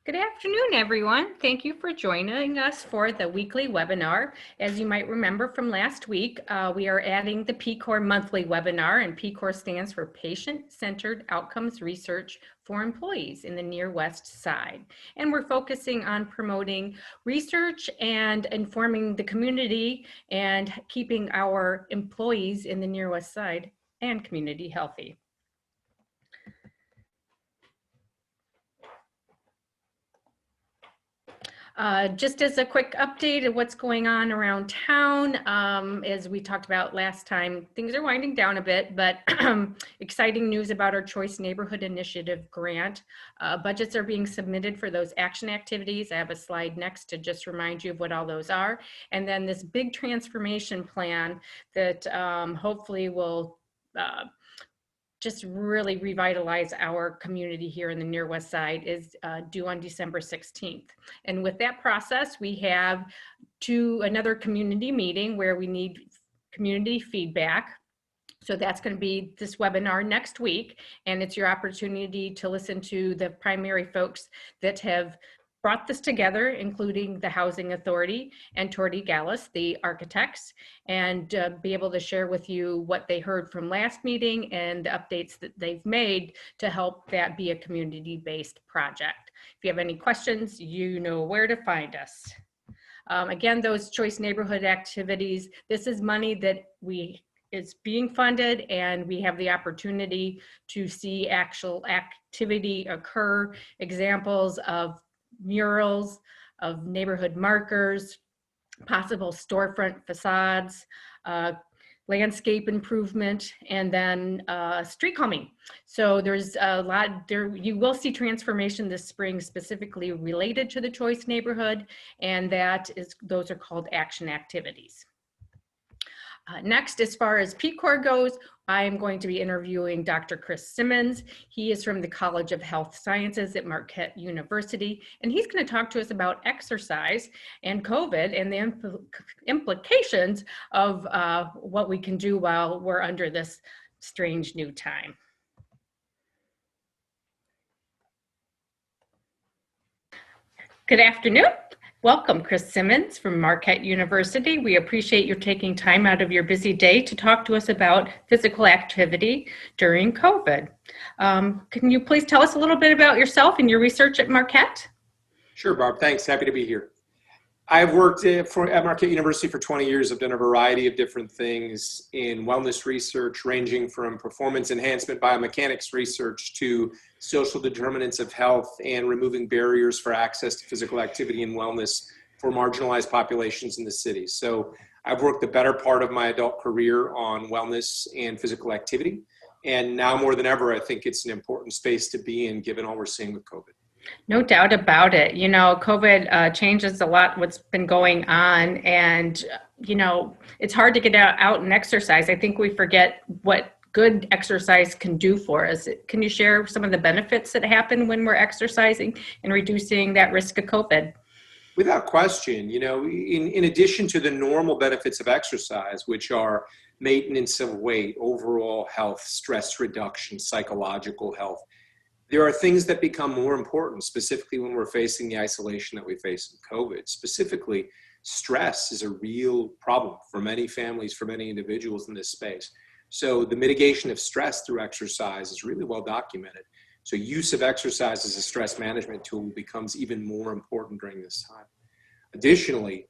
Good afternoon, everyone. Thank you for joining us for the weekly webinar. As you might remember from last week, we are adding the PCORE monthly webinar, and PCORE stands for Patient-Centered Outcomes Research for Employees in the Near West Side. And we're focusing on promoting research and informing the community and keeping our employees in the Near West Side and community healthy. Just as a quick update of what's going on around town, as we talked about last time, things are winding down a bit, but exciting news about our Choice Neighborhood Initiative grant. Budgets are being submitted for those action activities. I have a slide next to just remind you of what all those are. And then this big transformation plan that hopefully will just really revitalize our community here in the Near West Side is due on December 16th. And with that process, we have another community meeting where we need community feedback. So that's going to be this webinar next week, and it's your opportunity to listen to the primary folks that have brought this together, including the Housing Authority and Torty Gallus, the architects, and be able to share with you what they heard from last meeting and the updates that they've made to help that be a community-based project. If you have any questions, you know where to find us. Again, those Choice Neighborhood activities, this is money that is being funded, and we have the opportunity to see actual activity occur, examples of murals, of neighborhood markers, possible storefront facades, landscape improvement, and then street calming. So there's a lot there. You will see transformation this spring specifically related to the Choice neighborhood, and those are called action activities. Next, as far as PCORE goes, I am going to be interviewing Dr. Chris Simmons. He is from the College of Health Sciences at Marquette University, and he's going to talk to us about exercise and COVID and the implications of what we can do while we're under this strange new time. Good afternoon. Welcome, Chris Simmons from Marquette University. We appreciate you taking time out of your busy day to talk to us about physical activity during COVID. Can you please tell us a little bit about yourself and your research at Marquette? Sure, Barb. Thanks. Happy to be here. I've worked at Marquette University for 20 years. I've done a variety of different things in wellness research, ranging from performance enhancement biomechanics research to social determinants of health and removing barriers for access to physical activity and wellness for marginalized populations in the city. So I've worked the better part of my adult career on wellness and physical activity. And now more than ever, I think it's an important space to be in given all we're seeing with COVID. No doubt about it. You know, COVID changes a lot what's been going on, and, you know, it's hard to get out and exercise. I think we forget what good exercise can do for us. Can you share some of the benefits that happen when we're exercising and reducing that risk of COVID? Without question, you know, in addition to the normal benefits of exercise, which are maintenance of weight, overall health, stress reduction, psychological health, there are things that become more important, specifically when we're facing the isolation that we face in COVID. Specifically, stress is a real problem for many families, for many individuals in this space. So the mitigation of stress through exercise is really well documented. So use of exercise as a stress management tool becomes even more important during this time. Additionally,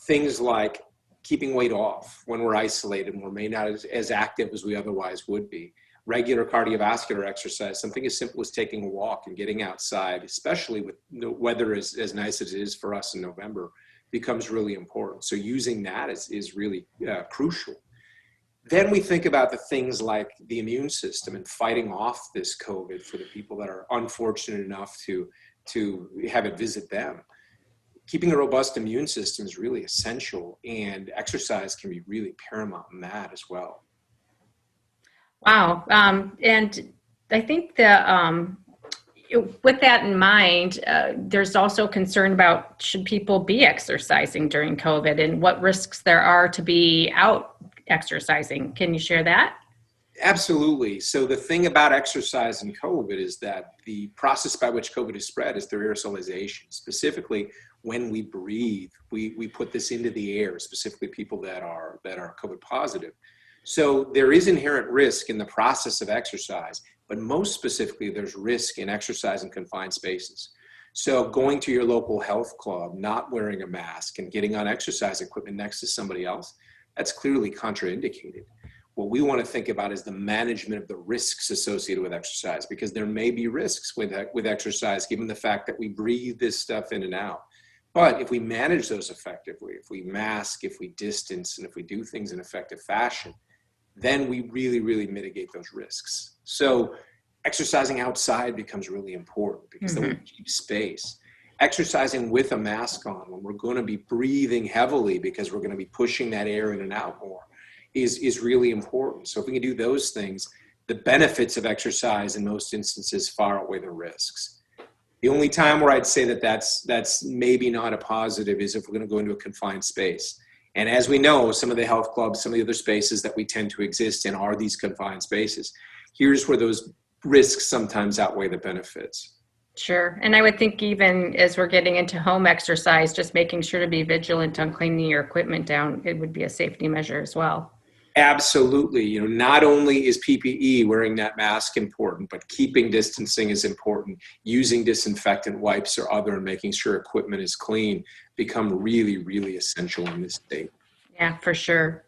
things like keeping weight off when we're isolated and we're maybe not as active as we otherwise would be. Regular cardiovascular exercise, something as simple as taking a walk and getting outside, especially with the weather as nice as it is for us in November, becomes really important. So using that is really crucial. Then we think about the things like the immune system and fighting off this COVID for the people that are unfortunate enough to have it visit them. Keeping a robust immune system is really essential, and exercise can be really paramount in that as well. Wow. And I think that with that in mind, there's also concern about should people be exercising during COVID and what risks there are to be out exercising. Can you share that? Absolutely. So the thing about exercise and COVID is that the process by which COVID is spread is through aerosolization. Specifically, when we breathe, we put this into the air, specifically people that are COVID positive. So there is inherent risk in the process of exercise, but most specifically, there's risk in exercise in confined spaces. So going to your local health club, not wearing a mask and getting on exercise equipment next to somebody else, that's clearly contraindicated. What we want to think about is the management of the risks associated with exercise, because there may be risks with exercise, given the fact that we breathe this stuff in and out. But if we manage those effectively, if we mask, if we distance, and if we do things in effective fashion, then we really, really mitigate those risks. So exercising outside becomes really important because then we keep space. Exercising with a mask on when we're going to be breathing heavily because we're going to be pushing that air in and out more is really important. So if we can do those things, the benefits of exercise in most instances far outweigh the risks. The only time where I'd say that that's maybe not a positive is if we're going to go into a confined space. And as we know, some of the health clubs, some of the other spaces that we tend to exist in are these confined spaces. Here's where those risks sometimes outweigh the benefits. Sure. And I would think even as we're getting into home exercise, just making sure to be vigilant on cleaning your equipment down, it would be a safety measure as well. Absolutely. You know, not only is PPE, wearing that mask, important, but keeping distancing is important. Using disinfectant wipes or other and making sure equipment is clean become really, really essential in this state. Yeah, for sure.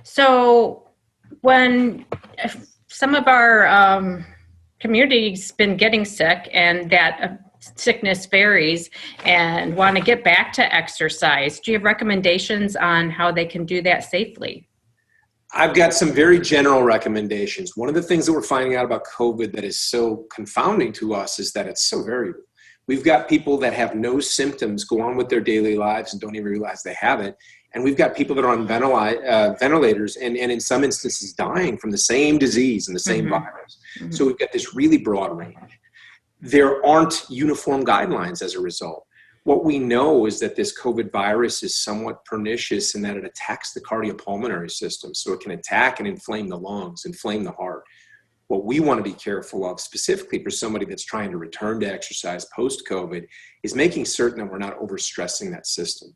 So when some of our community's been getting sick and that sickness varies and want to get back to exercise, do you have recommendations on how they can do that safely? I've got some very general recommendations. One of the things that we're finding out about COVID that is so confounding to us is that it's so variable. We've got people that have no symptoms, go on with their daily lives and don't even realize they have it. And we've got people that are on ventilators and in some instances dying from the same disease and the same virus. So we've got this really broad range. There aren't uniform guidelines as a result. What we know is that this COVID virus is somewhat pernicious in that it attacks the cardiopulmonary system. So it can attack and inflame the lungs, inflame the heart. What we want to be careful of, specifically for somebody that's trying to return to exercise post-COVID, is making certain that we're not overstressing that system.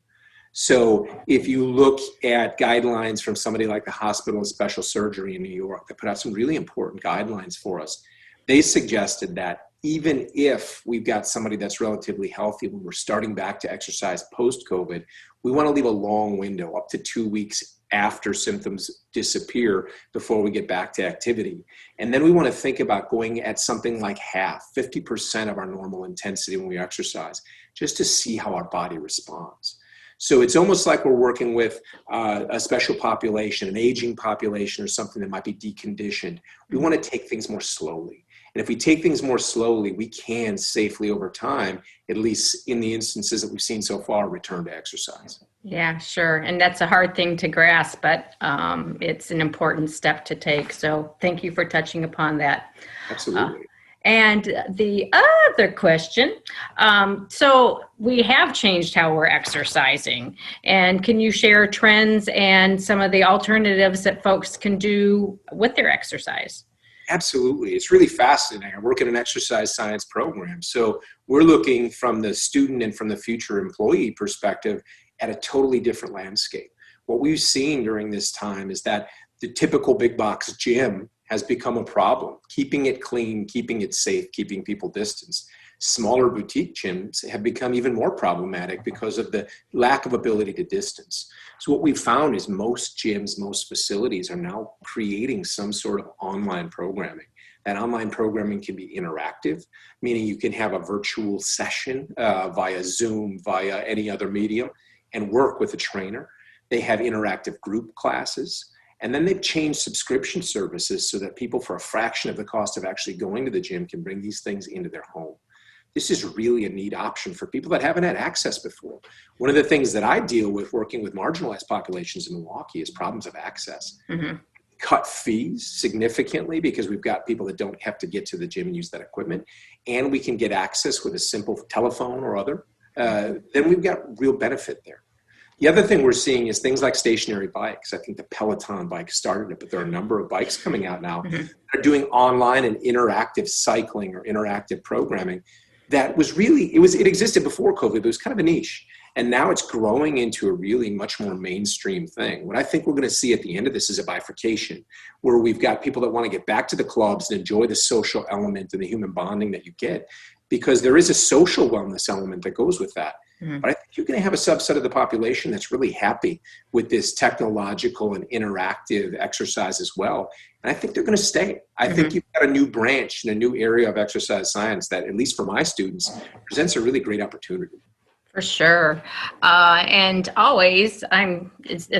So if you look at guidelines from somebody like the Hospital of Special Surgery in New York that put out some really important guidelines for us, they suggested that even if we've got somebody that's relatively healthy when we're starting back to exercise post-COVID, we want to leave a long window, up to 2 weeks after symptoms disappear before we get back to activity. And then we want to think about going at something like 50% of our normal intensity when we exercise, just to see how our body responds. So it's almost like we're working with a special population, an aging population or something that might be deconditioned. We want to take things more slowly. And if we take things more slowly, we can safely over time, at least in the instances that we've seen so far, return to exercise. Yeah, sure. And that's a hard thing to grasp, but it's an important step to take. So thank you for touching upon that. Absolutely. And the other question, so we have changed how we're exercising. And can you share trends and some of the alternatives that folks can do with their exercise? Absolutely. It's really fascinating. I work in an exercise science program. So we're looking from the student and from the future employee perspective at a totally different landscape. What we've seen during this time is that the typical big box gym has become a problem. Keeping it clean, keeping it safe, keeping people distanced. Smaller boutique gyms have become even more problematic because of the lack of ability to distance. So what we've found is most gyms, most facilities are now creating some sort of online programming. That online programming can be interactive, meaning you can have a virtual session via Zoom, via any other medium, and work with a trainer. They have interactive group classes. And then they've changed subscription services so that people, for a fraction of the cost of actually going to the gym, can bring these things into their home. This is really a neat option for people that haven't had access before. One of the things that I deal with working with marginalized populations in Milwaukee is problems of access. Cut fees significantly because we've got people that don't have to get to the gym and use that equipment, and we can get access with a simple telephone or other. Then we've got real benefit there. The other thing we're seeing is things like stationary bikes. I think the Peloton bike started it, but there are a number of bikes coming out now that are doing online and interactive cycling or interactive programming. That was really, it existed before COVID, but it was kind of a niche. And now it's growing into a really much more mainstream thing. What I think we're going to see at the end of this is a bifurcation where we've got people that want to get back to the clubs and enjoy the social element and the human bonding that you get, because there is a social wellness element that goes with that. But I think you're going to have a subset of the population that's really happy with this technological and interactive exercise as well. And I think they're going to stay. I think you've got a new branch and a new area of exercise science that, at least for my students, presents a really great opportunity. For sure. And always,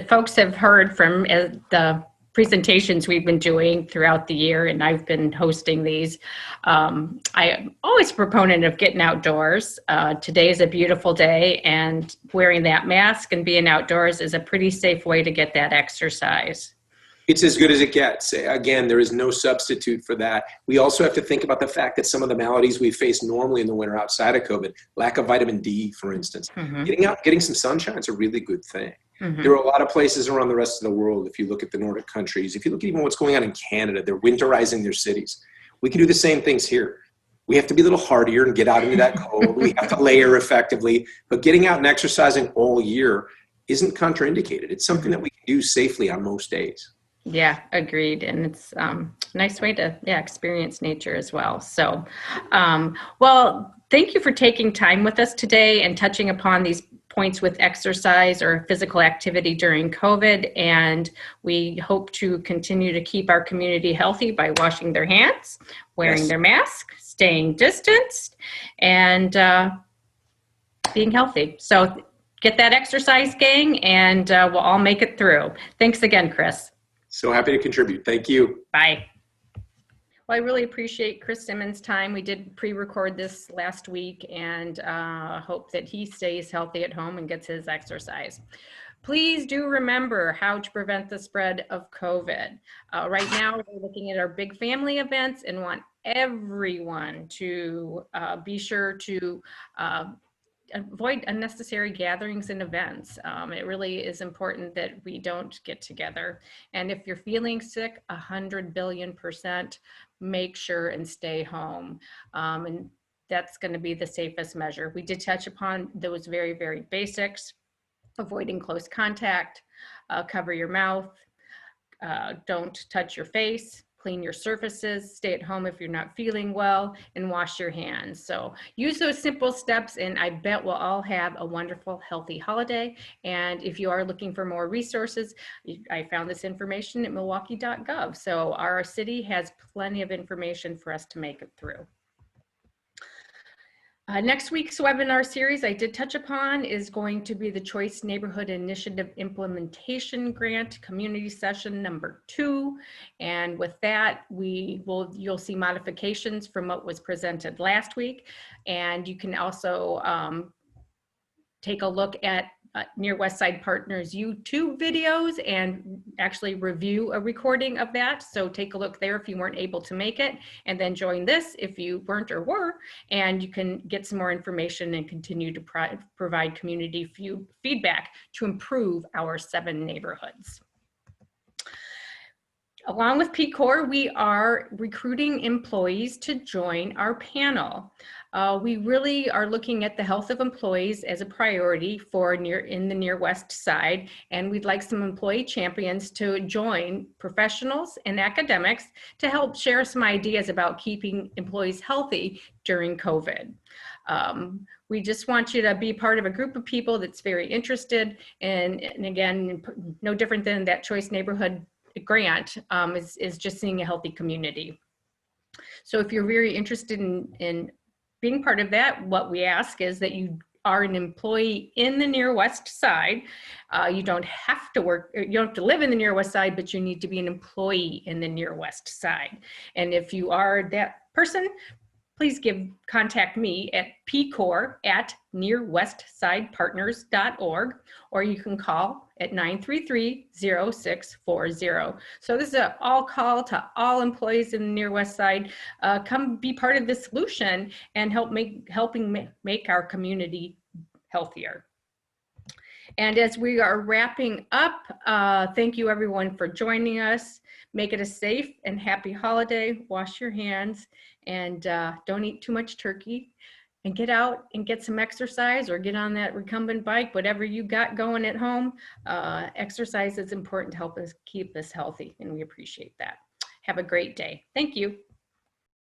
folks have heard from the presentations we've been doing throughout the year, and I've been hosting these. I am always a proponent of getting outdoors. Today is a beautiful day, and wearing that mask and being outdoors is a pretty safe way to get that exercise. It's as good as it gets. Again, there is no substitute for that. We also have to think about the fact that some of the maladies we face normally in the winter outside of COVID, lack of vitamin D, for instance, getting out, getting some sunshine is a really good thing. There are a lot of places around the rest of the world. If you look at the Nordic countries, if you look at even what's going on in Canada, they're winterizing their cities. We can do the same things here. We have to be a little hardier and get out into that cold. We have to layer effectively, but getting out and exercising all year isn't contraindicated. It's something that we can do safely on most days. Yeah, agreed. And it's a nice way to experience nature as well. So, well, thank you for taking time with us today and touching upon these points with exercise or physical activity during COVID. And we hope to continue to keep our community healthy by washing their hands, wearing their mask, staying distanced, and being healthy. So get that exercise, gang, and we'll all make it through. Thanks again, Chris. So happy to contribute. Thank you. Bye. Well, I really appreciate Chris Simmons' time. We did pre-record this last week, and hope that he stays healthy at home and gets his exercise. Please do remember how to prevent the spread of COVID. Right now, we're looking at our big family events and want everyone to be sure to avoid unnecessary gatherings and events. It really is important that we don't get together. And if you're feeling sick, 100 billion%, make sure and stay home. And that's going to be the safest measure. We did touch upon those very, very basics: avoiding close contact, cover your mouth, don't touch your face, clean your surfaces, stay at home if you're not feeling well, and wash your hands. So use those simple steps, and I bet we'll all have a wonderful, healthy holiday. And if you are looking for more resources, I found this information at milwaukee.gov. So our city has plenty of information for us to make it through. Next week's webinar series I did touch upon is going to be the Choice Neighborhood Initiative Implementation Grant Community Session number 2. And with that, you'll see modifications from what was presented last week. And you can also take a look at Near West Side Partners YouTube videos and actually review a recording of that. So take a look there if you weren't able to make it, and then join this if you weren't or were, and you can get some more information and continue to provide community feedback to improve our 7 neighborhoods. Along with PCORE, we are recruiting employees to join our panel. We really are looking at the health of employees as a priority in the Near West Side, and we'd like some employee champions to join professionals and academics to help share some ideas about keeping employees healthy during COVID. We just want you to be part of a group of people that's very interested, and again, no different than that Choice Neighborhood grant is just seeing a healthy community. So if you're very interested in being part of that, what we ask is that you are an employee in the Near West Side. You don't have to live in the Near West Side, but you need to be an employee in the Near West Side. And if you are that person, please contact me at pcore@nearwestsidepartners.org, or you can call at 933-0640. So this is an all call to all employees in the Near West Side. Come be part of the solution and helping make our community healthier. And as we are wrapping up, thank you everyone for joining us. Make it a safe and happy holiday. Wash your hands and don't eat too much turkey. And get out and get some exercise or get on that recumbent bike, whatever you got going at home. Exercise is important to help us keep us healthy, and we appreciate that. Have a great day. Thank you.